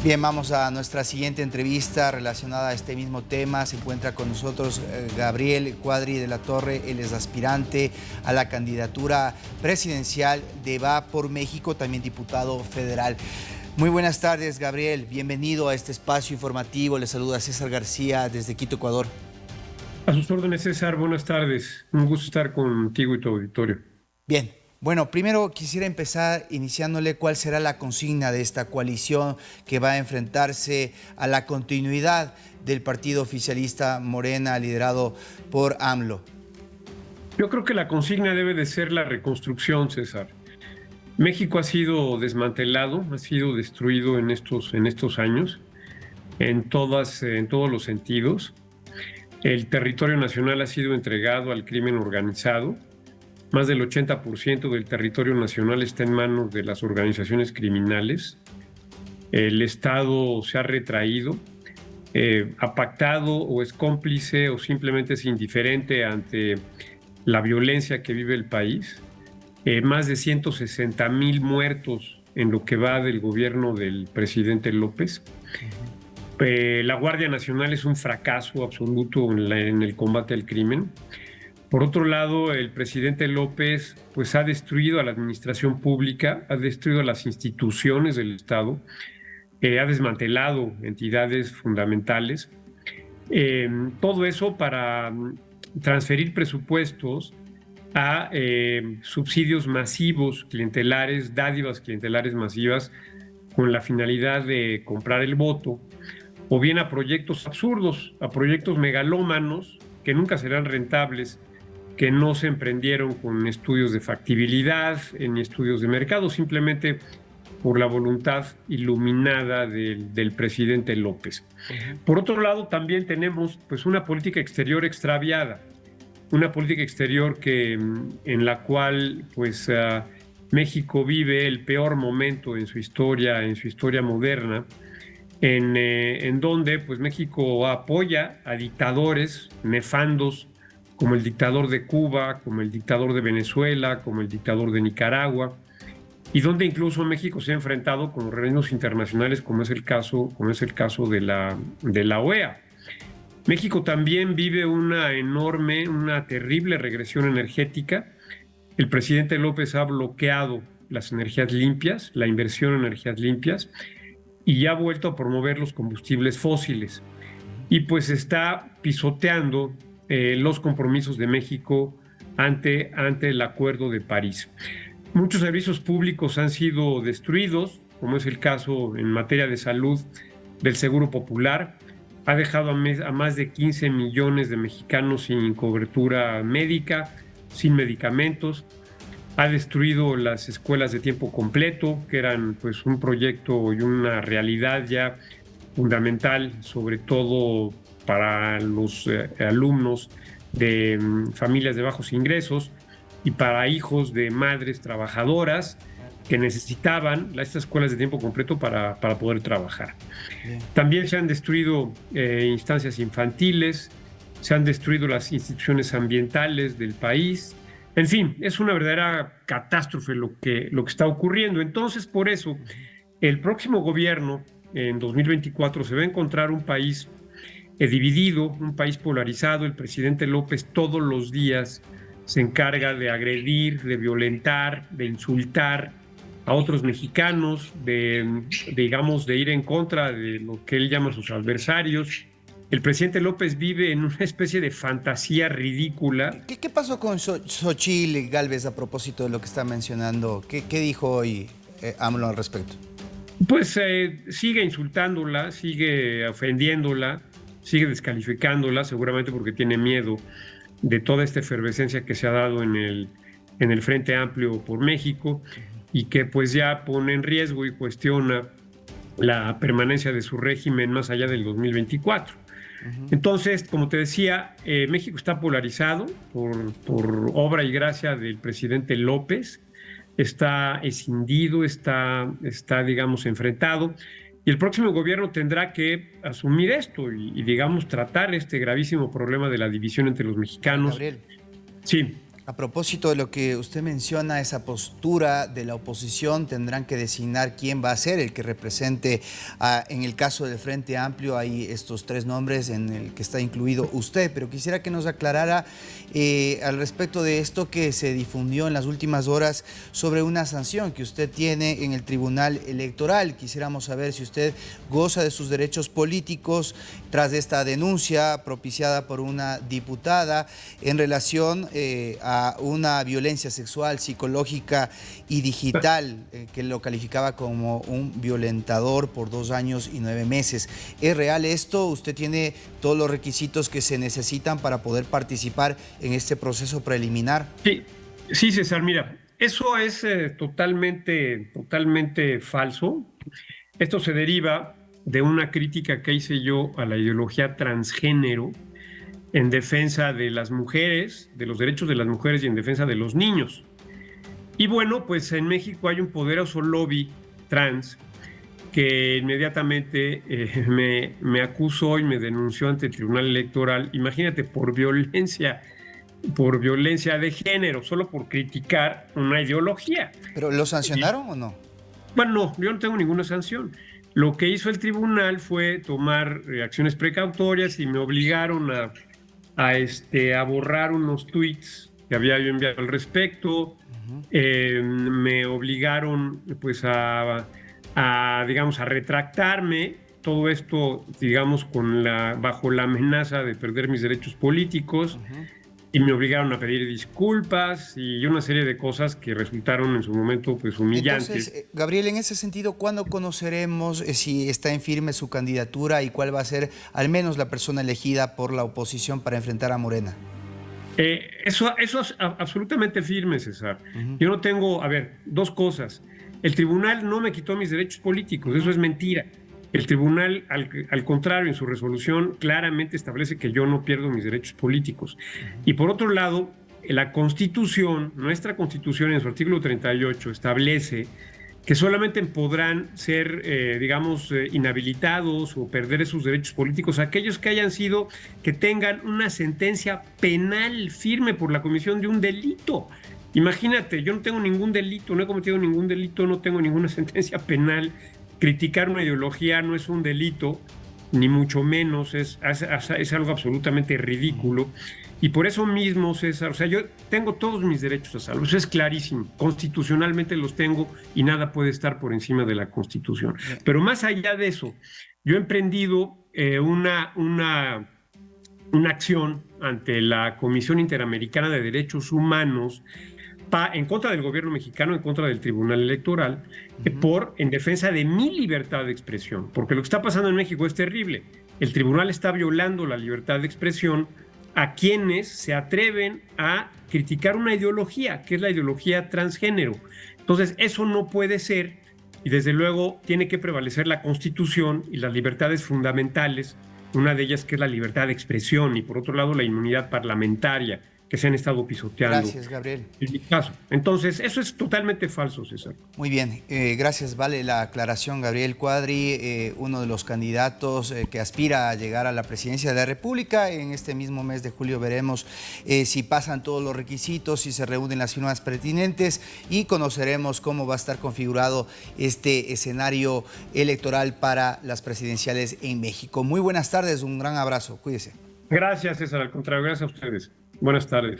Bien, vamos a nuestra siguiente entrevista relacionada a este mismo tema. Se encuentra con nosotros Gabriel Cuadri de la Torre. Él es aspirante a la candidatura presidencial de Va por México, también diputado federal. Muy buenas tardes, Gabriel. Bienvenido a este espacio informativo. Le saluda César García desde Quito, Ecuador. A sus órdenes, César. Buenas tardes. Un gusto estar contigo y tu auditorio. Bien. Bueno, primero quisiera empezar iniciándole cuál será la consigna de esta coalición que va a enfrentarse a la continuidad del partido oficialista Morena, liderado por AMLO. Yo creo que la consigna debe de ser la reconstrucción, César. México ha sido desmantelado, ha sido destruido en estos años, en todos los sentidos. El territorio nacional ha sido entregado al crimen organizado. Más del 80% del territorio nacional está en manos de las organizaciones criminales. El Estado se ha retraído, ha pactado o es cómplice o simplemente es indiferente ante la violencia que vive el país. Más de 160,000 muertos en lo que va del gobierno del presidente López. La Guardia Nacional es un fracaso absoluto en el combate al crimen. Por otro lado, el presidente López pues, ha destruido a la administración pública, ha destruido a las instituciones del Estado, ha desmantelado entidades fundamentales. Todo eso para transferir presupuestos a subsidios masivos clientelares, dádivas clientelares masivas, con la finalidad de comprar el voto, o bien a proyectos absurdos, a proyectos megalómanos que nunca serán rentables, que no se emprendieron con estudios de factibilidad ni estudios de mercado, simplemente por la voluntad iluminada del presidente López. Por otro lado, también tenemos pues, una política exterior extraviada, una política exterior en la cual pues, México vive el peor momento en su historia moderna, en donde pues, México apoya a dictadores nefandos, como el dictador de Cuba, como el dictador de Venezuela, como el dictador de Nicaragua, y donde incluso México se ha enfrentado con organismos internacionales, como es el caso de la OEA. México también vive una terrible regresión energética. El presidente López ha bloqueado las energías limpias, la inversión en energías limpias, y ha vuelto a promover los combustibles fósiles. Y pues está pisoteando los compromisos de México ante el Acuerdo de París. Muchos servicios públicos han sido destruidos, como es el caso en materia de salud del Seguro Popular. Ha dejado a más de 15 millones de mexicanos sin cobertura médica, sin medicamentos. Ha destruido las escuelas de tiempo completo, que eran pues un proyecto y una realidad ya fundamental, sobre todo para los alumnos de familias de bajos ingresos y para hijos de madres trabajadoras que necesitaban estas escuelas de tiempo completo para poder trabajar. Bien. También se han destruido instancias infantiles, se han destruido las instituciones ambientales del país. En fin, es una verdadera catástrofe lo que está ocurriendo. Entonces, por eso, el próximo gobierno en 2024 se va a encontrar un país dividido, un país polarizado. El presidente López todos los días se encarga de agredir, de violentar, de insultar a otros mexicanos, de ir en contra de lo que él llama sus adversarios. El presidente López vive en una especie de fantasía ridícula. ¿Qué pasó con Xochitl Gálvez a propósito de lo que está mencionando? ¿Qué dijo hoy AMLO al respecto? Pues sigue insultándola, sigue ofendiéndola, sigue descalificándola, seguramente porque tiene miedo de toda esta efervescencia que se ha dado en el Frente Amplio por México, y que pues ya pone en riesgo y cuestiona la permanencia de su régimen más allá del 2024. Entonces, como te decía, México está polarizado por obra y gracia del presidente López, está escindido, está digamos, enfrentado, y el próximo gobierno tendrá que asumir esto y digamos, tratar este gravísimo problema de la división entre los mexicanos. Gabriel. Sí. A propósito de lo que usted menciona, esa postura de la oposición, tendrán que designar quién va a ser el que represente, en el caso del Frente Amplio, hay estos 3 nombres en el que está incluido usted, pero quisiera que nos aclarara al respecto de esto que se difundió en las últimas horas sobre una sanción que usted tiene en el Tribunal Electoral. Quisiéramos saber si usted goza de sus derechos políticos tras esta denuncia propiciada por una diputada en relación a una violencia sexual, psicológica y digital, que lo calificaba como un violentador por 2 años y 9 meses. ¿Es real esto? ¿Usted tiene todos los requisitos que se necesitan para poder participar en este proceso preliminar? Sí, César, mira, eso es totalmente falso. Esto se deriva de una crítica que hice yo a la ideología transgénero en defensa de las mujeres, de los derechos de las mujeres y en defensa de los niños. Y bueno, pues en México hay un poderoso lobby trans que inmediatamente me acusó y me denunció ante el Tribunal Electoral, imagínate, por violencia de género, solo por criticar una ideología. ¿Pero lo sancionaron o no? Bueno, no, yo no tengo ninguna sanción. Lo que hizo el tribunal fue tomar acciones precautorias y me obligaron a borrar unos tweets que había yo enviado al respecto. Me obligaron pues digamos, a retractarme. Todo esto, digamos, bajo la amenaza de perder mis derechos políticos. Y me obligaron a pedir disculpas y una serie de cosas que resultaron en su momento pues humillantes. Entonces, Gabriel, en ese sentido, ¿cuándo conoceremos si está en firme su candidatura y cuál va a ser al menos la persona elegida por la oposición para enfrentar a Morena? Eso es absolutamente firme, César. Yo no tengo, 2 cosas. El tribunal no me quitó mis derechos políticos, eso es mentira. El tribunal, al contrario, en su resolución claramente establece que yo no pierdo mis derechos políticos. Y por otro lado, la Constitución, nuestra Constitución en su artículo 38 establece que solamente podrán ser, inhabilitados o perder sus derechos políticos aquellos que tengan una sentencia penal firme por la comisión de un delito. Imagínate, yo no tengo ningún delito, no he cometido ningún delito, no tengo ninguna sentencia penal. Criticar una ideología no es un delito, ni mucho menos, es algo absolutamente ridículo. Y por eso mismo, César, yo tengo todos mis derechos a salvo, eso es clarísimo, constitucionalmente los tengo y nada puede estar por encima de la Constitución. Pero más allá de eso, yo he emprendido una acción ante la Comisión Interamericana de Derechos Humanos en contra del gobierno mexicano, en contra del Tribunal Electoral, en defensa de mi libertad de expresión, porque lo que está pasando en México es terrible. El tribunal está violando la libertad de expresión a quienes se atreven a criticar una ideología, que es la ideología transgénero. Entonces, eso no puede ser, y desde luego tiene que prevalecer la Constitución y las libertades fundamentales, una de ellas que es la libertad de expresión, y por otro lado la inmunidad parlamentaria, que se han estado pisoteando. Gracias, Gabriel. En mi caso. Entonces, eso es totalmente falso, César. Muy bien, gracias, vale la aclaración. Gabriel Cuadri, uno de los candidatos que aspira a llegar a la presidencia de la República. En este mismo mes de julio veremos si pasan todos los requisitos, si se reúnen las firmas pertinentes y conoceremos cómo va a estar configurado este escenario electoral para las presidenciales en México. Muy buenas tardes, un gran abrazo, cuídese. Gracias, César, al contrario, gracias a ustedes. Buenas tardes.